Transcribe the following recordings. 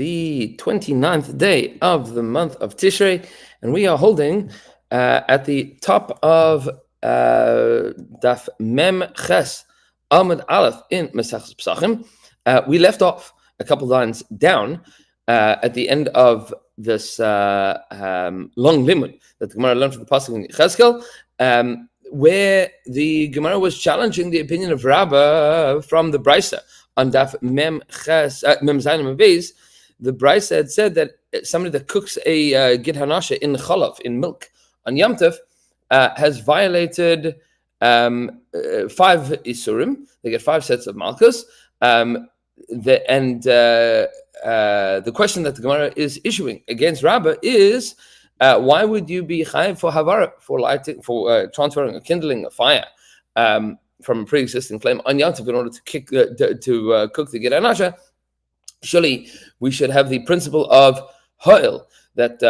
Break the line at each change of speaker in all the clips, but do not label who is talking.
the 29th day of the month of Tishrei, and we are holding at the top of Daf Mem Ches Amud Aleph in Maseches Pesachim. We left off a couple lines down at the end of this long limud that the Gemara learned from the pasuk in Yechezkel, where the Gemara was challenging the opinion of Rabbah from the Brisa on Daf Mem Ches Mem Zayin Mem Beis. The Brisa had said that somebody that cooks a gid hanasha in chalav, in milk, on Yom Tov, has violated 5 isurim. They get 5 sets of malchus. The question that the Gemara is issuing against Rabbah is, why would you be chayav for havara, for lighting, for transferring or kindling a fire from a pre-existing flame on Yom Tov in order to cook the gid hanasha? Surely we should have the principle of ho'il, that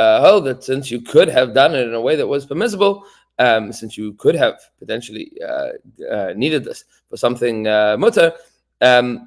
since you could have done it in a way that was permissible, since you could have potentially needed this for something mutter,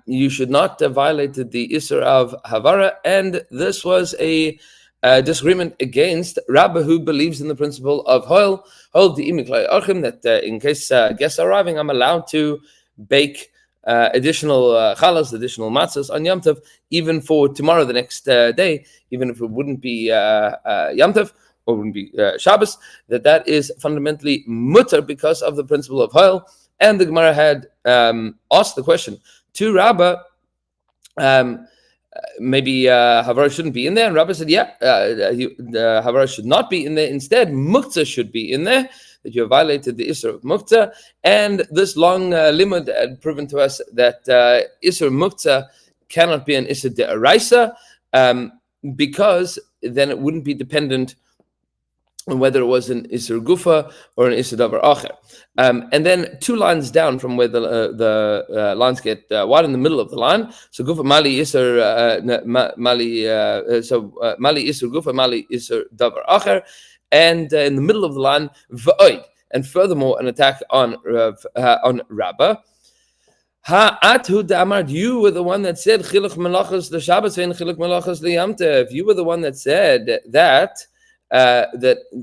you should not have violated the Isser of Havara. And this was a disagreement against Rabbah, who believes in the principle of ho'il, that in case guests are arriving, I'm allowed to bake additional chalas, additional matzahs on Yom Tov, even for tomorrow, the next day, even if it wouldn't be Yom Tov or wouldn't be Shabbos, that is fundamentally mutter because of the principle of ho'il. And the Gemara had asked the question to Rabbah, maybe Havara shouldn't be in there, and Rabbah said, Havara should not be in there. Instead, Muktzah should be in there, that you have violated the Isser of Muktzah. And this long limud had proven to us that Isser Muktzah cannot be an Isser De'araisa, because then it wouldn't be dependent on whether it was an Isser Gufa or an Isser Davar Acher. And then 2 lines down from where the lines get wide in the middle of the line. So Gufa Mali Isser Mali Isser Gufa Mali Isser Davar Acher. And in the middle of the line, V'oid. And furthermore, an attack on Rabbah. Ha'atu da'amard, you were the one that said Chiluch Melachos l'Shabbos ve'en Chiluch Melachos l'Yom Tov. You were the one that said that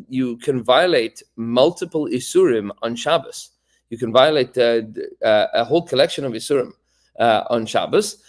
you can violate multiple isurim on Shabbos. You can violate a whole collection of isurim on Shabbos.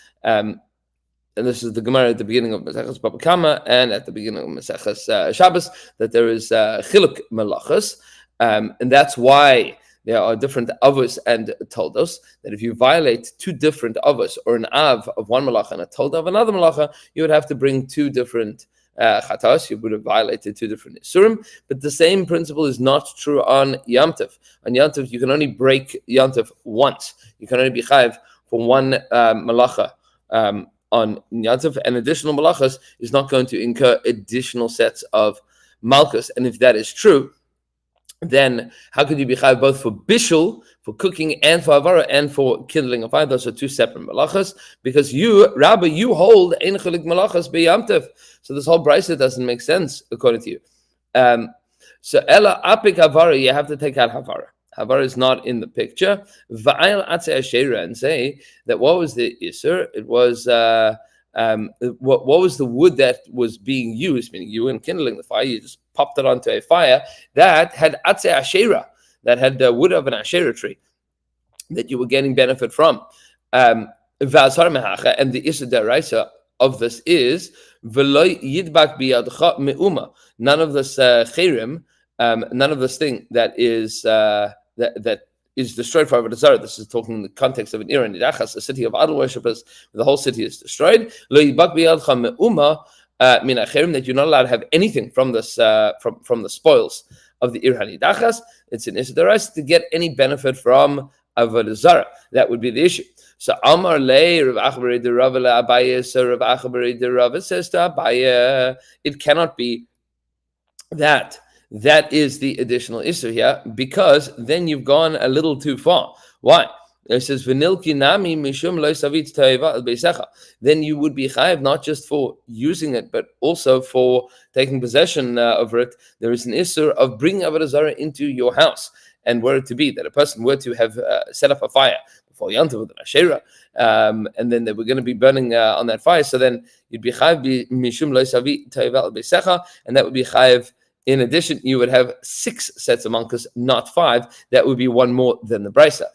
And this is the Gemara at the beginning of Maseches Baba Kama and at the beginning of Maseches Shabbos, that there is Chiluk Melachos. And that's why there are different avos and toldos, that if you violate 2 different avos, or an av of one malacha and a tolda of another malacha, you would have to bring 2 different chatas. You would have violated 2 different isurim. But the same principle is not true on Yom Tov. On Yom Tov, you can only break Yom Tov once. You can only be chayav for one malacha on Yom Tov, and additional malachas is not going to incur additional sets of malchus. And if that is true, then how could you be chayav both for bishul, for cooking, and for avara, and for kindling a fire? Those are 2 separate malachas, because you, Rabbi, you hold ein chilik malachas b'Yom Tov. So this whole brisa doesn't make sense according to you. So ela apik avara, you have to take out havara. Havara is not in the picture. Va'ayil atzei asherah, and say that what was the iser? It was what was the wood that was being used? Meaning you weren't kindling the fire; you just popped it onto a fire that had atzei asherah, that had the wood of an asherah tree that you were getting benefit from. And the iser deraisa of this is v'lo yidbak biyadcha meuma. None of this chirim, none of this thing that is that is destroyed for Avodah Zarah. This is talking in the context of an Iran Nidachas, a city of idol worshippers. The whole city is destroyed. Lo yidbak biyadcha meuma, min achirim, that you're not allowed to have anything from this from the spoils of the Iran Nidachas. It's an Issa D'Oraisa to get any benefit from Avodah Zarah. That would be the issue. So Amar Le Rav Achabar de Rav Le Abaye. So Rav Achabar de Rav says to Abaye, it cannot be that is the additional issue here, because then you've gone a little too far. Why? It says V'nilki nami mishum lo savit toeva al beisecha. Then you would be chayav not just for using it, but also for taking possession of it. There is an issue of bringing Avodah Zarah into your house, and were it to be that a person were to have set up a fire fall Yantav with an Asherah, and then they were going to be burning on that fire. So then you'd be chayiv mishum lo savi toivel beisecha, and that would be chayiv. In addition, you would have 6 sets of malchus, not 5. That would be one more than the brisa.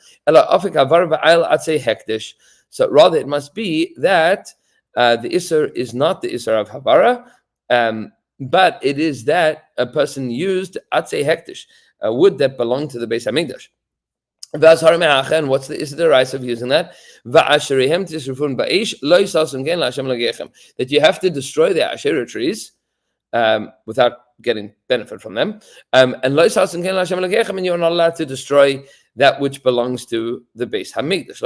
So rather, it must be that the isser is not the isser of havara, but it is that a person used atzei hektish, a wood that belonged to the Beis Hamikdash. And what's the isser rice of using that? That you have to destroy the Asherah trees without getting benefit from them, and you're not allowed to destroy that which belongs to the Beis Hamikdash.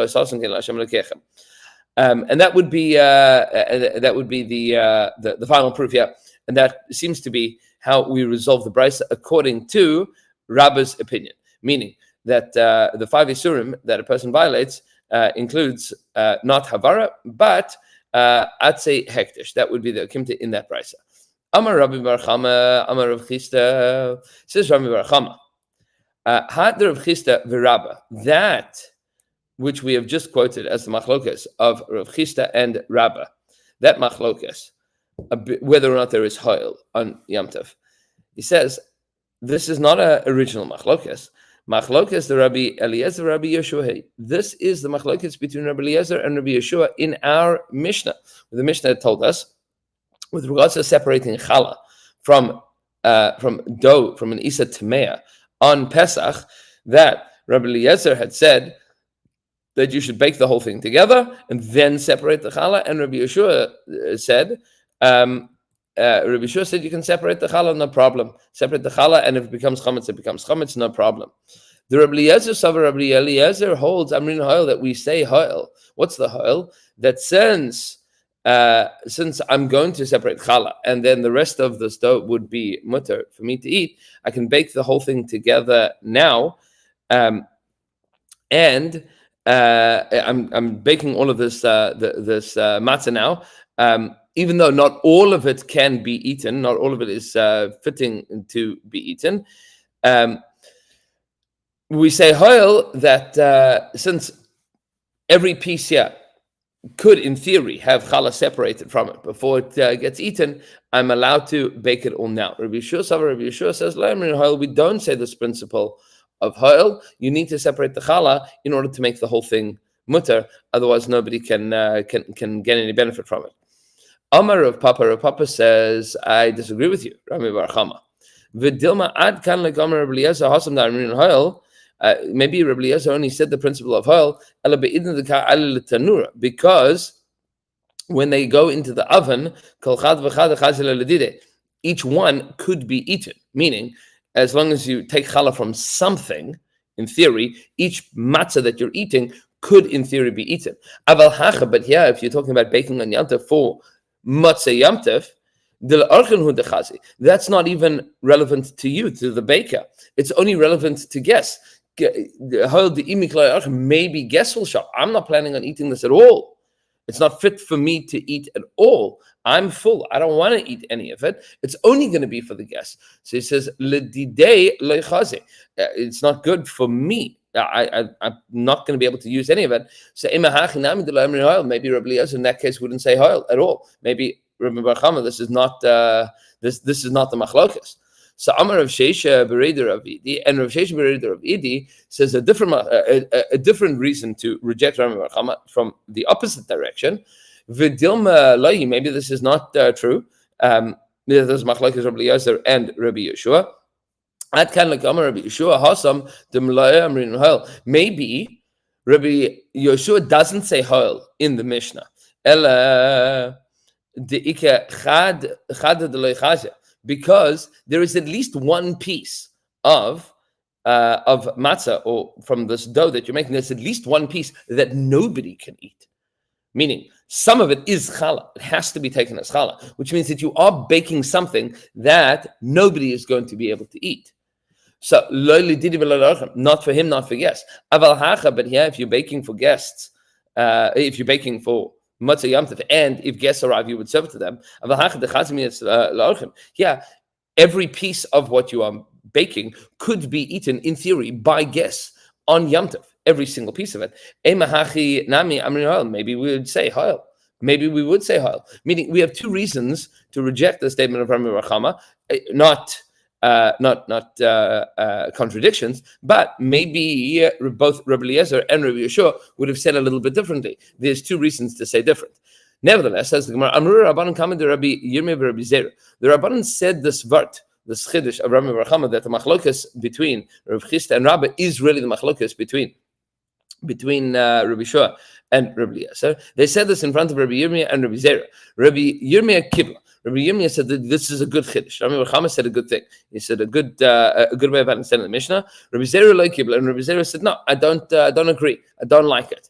And that would be the final proof here, and that seems to be how we resolve the brisa according to Rabba's opinion, meaning that the 5 isurim that a person violates includes not havara but atzei hektish. That would be the kimta in that brisa. Amar Rabbi Bar Chama, Amar Rav Chisda, says Rabbi Bar Chama, had Rav Chisda v'Rabba, that which we have just quoted as the machlokas of Rav Chisda and Rabba, that machlokas, whether or not there is hoil on Yom Tov. He says, this is not an original machlokas. Machlokas the Rabbi Eliezer, Rabbi Yeshua. This is the machlokas between Rabbi Eliezer and Rabbi Yeshua in our Mishnah. The Mishnah told us, with regards to separating challah from dough, from an isa tamea on Pesach, that Rabbi Eliezer had said that you should bake the whole thing together and then separate the challah, and Rabbi Yeshua said, you can separate the challah, no problem. Separate the challah, and if it becomes chametz, it becomes chametz, no problem. The Rabbi Eliezer holds Amrin Hoil that we say Hoil. What's the Hoil? That since I'm going to separate challah, and then the rest of the dough would be mutter for me to eat, I can bake the whole thing together now, and I'm baking all of this matzah now, even though not all of it can be eaten, not all of it is fitting to be eaten. We say Hoil that since every piece here could, in theory, have challah separated from it before it gets eaten, I'm allowed to bake it all now. Rabbi Yeshua says, we don't say this principle of Hoil. You need to separate the challah in order to make the whole thing mutter, otherwise nobody can get any benefit from it. Amar Rav Papa says, I disagree with you, Rabbi Bar Chama. V'dilma ad kan legomer Rabbi Eliezer hasam da'amrin Hoil. Maybe Rabbi Eliezer only said the principle of Hoil, because when they go into the oven, each one could be eaten. Meaning, as long as you take challah from something, in theory, each matzah that you're eating could, in theory, be eaten. But here, if you're talking about baking on Yom Tov for matzah Yom Tov, that's not even relevant to you, to the baker. It's only relevant to guests. Maybe guests will shop. I'm not planning on eating this at all. It's not fit for me to eat at all. I'm full. I don't want to eat any of it. It's only going to be for the guests. So he says, it's not good for me. I'm not going to be able to use any of it. So maybe Rabbi Eliezer in that case wouldn't say Hoil at all. Maybe Rabbi Bar Chama, this is not the machlokas. So Amar Rav Sheisha Bereder of Idi, and Rav Sheisha Bereder of Idi says a different reason to reject Rabbi Bar Chama from the opposite direction. V'dilma loyi, maybe this is not true. There's machlokes Rabbi Eliezer and Rabbi Yeshua. Ad kan legomer Rabbi Yeshua hasam demlaya amrin Hoil. Maybe Rabbi Yeshua doesn't say Hoil in the Mishnah. Ela deika chad deloy chazeh. Because there is at least one piece of matzah, or from this dough that you're making, there's at least one piece that nobody can eat. Meaning, some of it is challah. It has to be taken as challah, which means that you are baking something that nobody is going to be able to eat. So, not for him, not for guests. But here, if you're baking for guests, if you're baking for Matzah Yom Tov, and if guests arrive, you would serve it to them. Yeah, every piece of what you are baking could be eaten, in theory, by guests on Yom Tov. every single piece of it. Maybe we would say Ha'il. Maybe we would say Ha'il. Meaning, we have two reasons to reject the statement of Rami Rachama, not contradictions, but maybe both Rabbi Eliezer and Rabbi Yeshua would have said a little bit differently. There's two reasons to say different. Nevertheless, says the Gemara, Amru Rabbanan Kamen de Rabbi Yirmiyah v'Rabbi Zera. The Rabbanan said this vart, this chiddush of Rabbi Rachama, that the machlokas between Rav Chisda and Rabbi is really the machlokas between Rabbi Shua and Rabbi Eliezer. They said this in front of Rabbi Yirmiyah and Rabbi Zera. Rabbi Yirmiyah kibla. Rabbi Yirmiyah said that this is a good chiddush. Rabbi Rachama said a good thing. He said a good way of understanding the Mishnah. Rabbi Zera like kibla, and Rabbi Zera said no, I don't agree. I don't like it.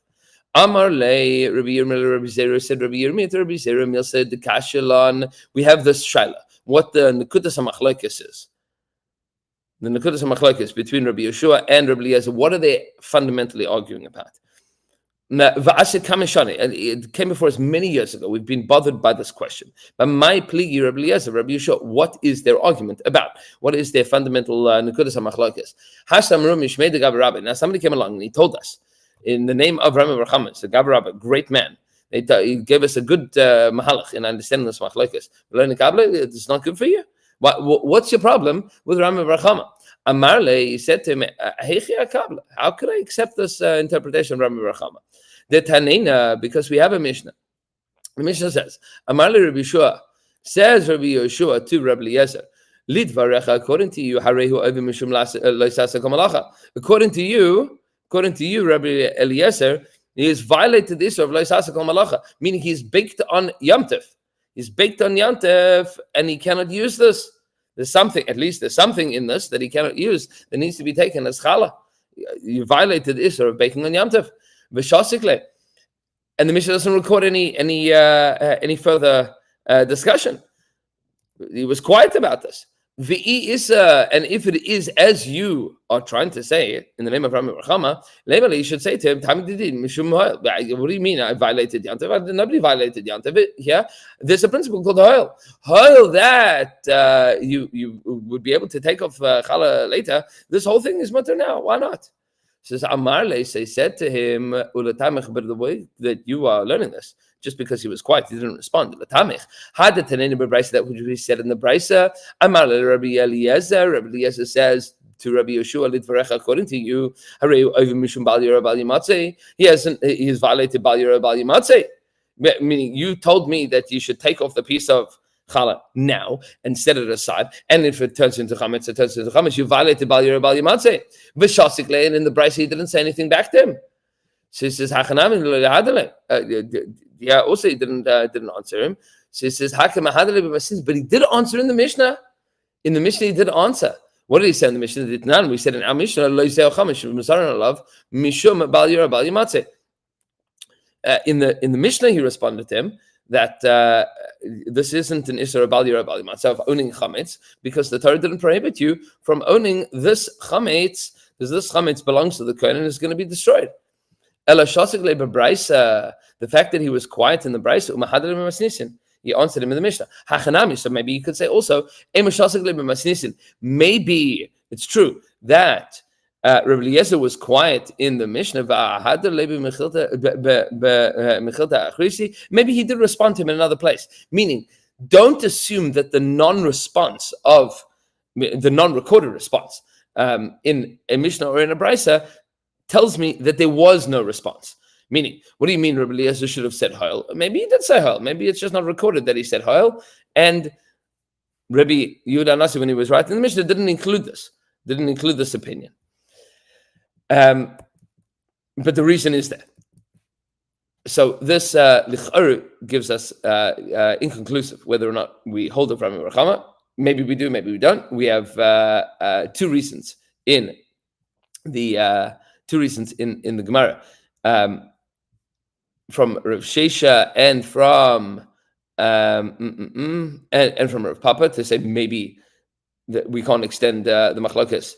Amar le Rabbi Yirmiyah, Rabbi Zera said Rabbi Yirmiyah to Rabbi Zera. Mil said the kashalon. We have this shaila. What the nekudas hamachlokes is. The nekudas hamachlokes between Rabbi Yeshua and Rabbi Eliezer. What are they fundamentally arguing about? It came before us many years ago. We've been bothered by this question. But my pligi, Rabbi Eliezer, Rabbi Yeshua, what is their argument about? What is their fundamental nekudas hamachlokes? Now somebody came along and he told us, in the name of Rami Rachama, the Gav Rabba, great man. He gave us a good mahalach in understanding this machlokes. It's not good for you. What's your problem with Rami Rachama? Amarle, he said to him, how could I accept this interpretation of Rami Rachama? The Tanina, because we have a Mishnah. The Mishnah says, Amarle Rabbi Yeshua, says Rabbi Yeshua to Rabbi Eliezer, Lidvarecha, according to you, Harehu Oivim Mishum Loisasa Kamalacha. According to you, Rabbi Eliezer, he has violated the issue of Loisasa Kamalacha, meaning he's baked on Yom Tov. He's baked on Yom Tov, and he cannot use this. There's something in this that he cannot use that needs to be taken as challah. You violated the issue of baking on Yom Tov. V'shasikle. And the Mishnah doesn't record any further discussion. He was quiet about this. And if it is as you are trying to say it in the name of Rami Rachama, you should say to him, what do you mean I violated Yom Tov? Nobody violated Yom Tov. Yeah, there's a principle called Hoil that you would be able to take off challah later. This whole thing is mutter now. Why not? Says Amarle, said to him, the way that you are learning this, just because he was quiet, he didn't respond. Had the Tanina B'Braisa that which we said in the Braisa, Amarle Rabbi Eliezer says to Rabbi Yeshua, Lidvarecha, according to you, he has violated Bal Yira Bal Yimatzeh. Meaning, you told me that you should take off the piece of challah now and set it aside, and if it turns into chametz, it turns into chametz. You violated Bal Yira Bal Yimatzeh. V'shasikle, and in the Braisa he didn't say anything back to him. So he says, also he didn't answer him. So he says, but he did answer in the Mishnah. In the Mishnah, he did answer. What did he say in the Mishnah? We said in our Mishnah, in the Mishnah, he responded to him that this isn't an Isra Bal Yira Bal Yimatzeh of owning chametz, because the Torah didn't prohibit you from owning this chametz, because this chametz belongs to the Kohen and is going to be destroyed. The fact that he was quiet in the Braisa, he answered him in the Mishnah. So maybe you could say also, maybe it's true that Rabbi Eliezer was quiet in the Mishnah. Maybe he did respond to him in another place. Meaning, don't assume that the non-response of the non-recorded response in a Mishnah or in a Braisa tells me that there was no response. Meaning, what do you mean Rabbi Eliezer should have said Hoil? Maybe he did say Hoil. Maybe it's just not recorded that he said Hoil. And Rabbi Yehuda Nasi, when he was writing the Mishnah, didn't include this opinion. But the reason is there. So this Lich'or gives us inconclusive whether or not we hold of Rami Rachama. Maybe we do, maybe we don't. We have two reasons in the Gemara. From Rav Shesha and from and from Rav Papa to say maybe that we can't extend the machlokas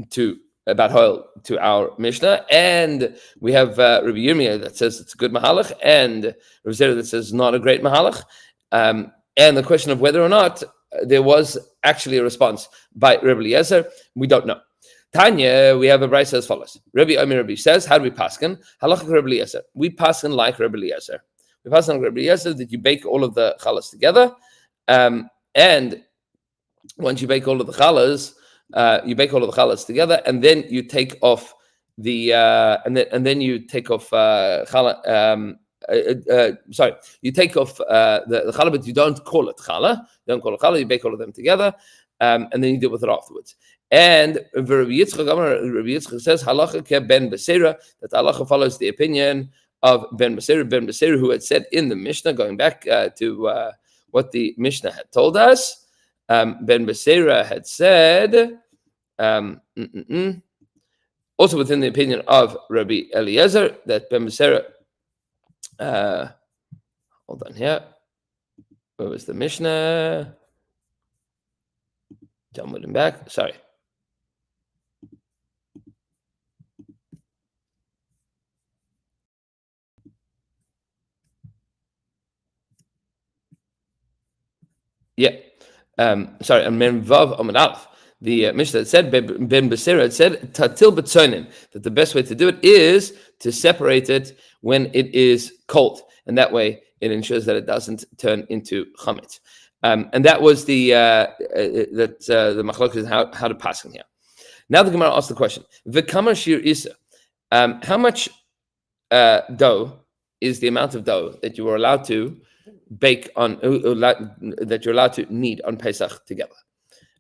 to about Hoil to our Mishnah, and we have Rabbi Yirmiyah that says it's a good mahalach, and Rav Zera that says not a great mahalach, and the question of whether or not there was actually a response by Rabbi Eliezer, we don't know. Tanya, we have a brayso as follows. Rabbi Yomi says, how do we paskin? Halacha Rabbi Eliezer. We paskin like Rabbi Eliezer. We paskin like Rabbi Eliezer that you bake all of the challahs together, and once you bake all of the challahs, together, and then you take off the and then you take off challah. You take off the challah, but you don't call it challah. You don't call it challah. You bake all of them together, and then you deal with it afterwards. And Rabbi Yitzchak says halacha ke ben Beseira, that halacha follows the opinion of ben Beseira, who had said in the Mishnah, going back to what the Mishnah had told us. Ben Beseira had said, also within the opinion of Rabbi Eliezer, that Ben Beseira, hold on here, where was the Mishnah? Talmud him back, sorry. Yeah, sorry, and Menvav Amud Aleph. The Mishnah said, Ben Beseira had said, Tatil B'tzonin, that the best way to do it is to separate it when it is cold, and that way it ensures that it doesn't turn into chametz. And that was the machlokes is how to pass in here. Now the Gemara asks the question: V'kamar shir isa? How much dough is the amount of dough that you are allowed to bake on, that you're allowed to knead on Pesach together?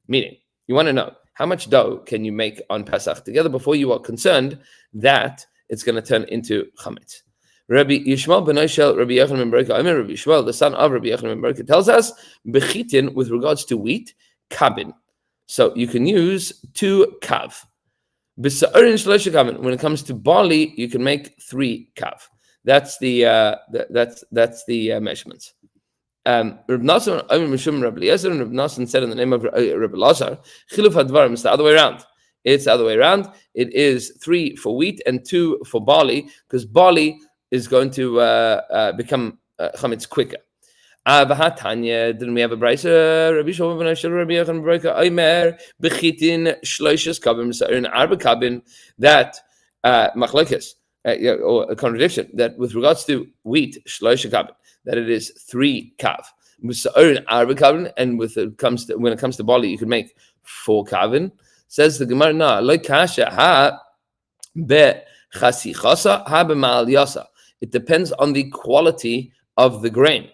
Meaning, you want to know how much dough can you make on Pesach together before you are concerned that it's going to turn into chametz. Rabbi Yishmael ben Oshel, Rabbi Yochanan ben Beroka, Rabbi Yishmael, the son of Rabbi Yochanan ben Beroka, tells us bechitin with regards to wheat, kabin. So you can use 2 kav. B'sa'orin shloisha kavin. When it comes to barley, you can make 3 kav. That's the measurements. Reb Nassan, Rabbi Eliezer, and Reb Nassan said in the name of Rabbi Lazar, Chiluf hadvarim, it's the other way around. It's the other way around. It is 3 for wheat and 2 for barley, because barley is going to become chametz quicker. Didn't we have a brayso? Rabbi Shimon ben Yochai, Rabbi Yochanan ben Beroka, Omer bechitin shloishes kavim sa'erin arba kabin. That machlokes, or a contradiction, that with regards to wheat, shloishes kabin, that it is 3 kav. Sa'erin arba kabin, and when it comes to barley, you can make 4 kavin. Says the Gemara, no, lo kasha ha be chasichasa ha be ma'aliyasa. It depends on the quality of the grain.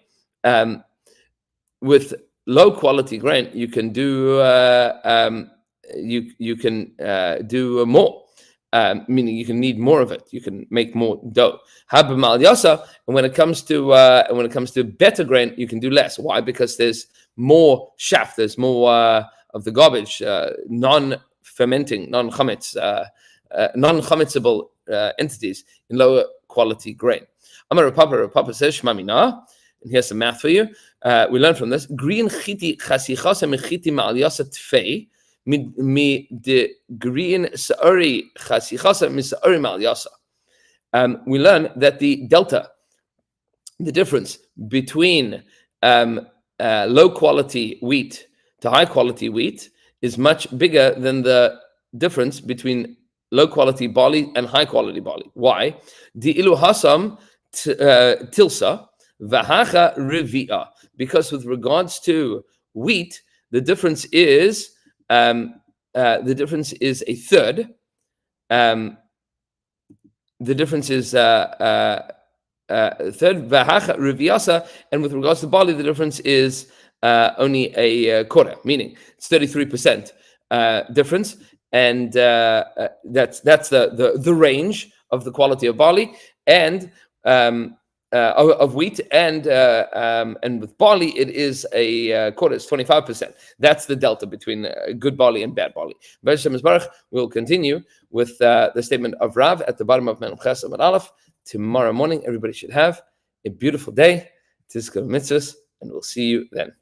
With low quality grain, you can do do more, meaning you can need more of it. You can make more dough. And when it comes to better grain, you can do less. Why? Because there's more shaft. There's more of the garbage, non-fermenting, non-chametzable entities in lower quality grain. Amar Papa says, Shmamina, and here's some math for you. We learn from this. Green chiti chasichasa mechiti ma'aliyasa tfei mi de green sa'ori chasichasa mi sa'ori ma'aliyasa. We learn that the delta, the difference between low quality wheat to high quality wheat, is much bigger than the difference between low quality barley and high quality barley. Why? Di ilu hasam tilsa v'hacha revia. Because with regards to wheat, the difference is a third. The difference is a third v'hacha reviasa, and with regards to barley, the difference is only a quarter, meaning it's 33% difference, and that's the range of the quality of barley and of wheat, and with barley it is a quarter, it's 25%. That's the delta between good barley and bad barley. We'll continue with the statement of Rav at the bottom of Maseches Amud Aleph tomorrow morning. Everybody should have a beautiful day. Tizkar mitzvahs, and we'll see you then.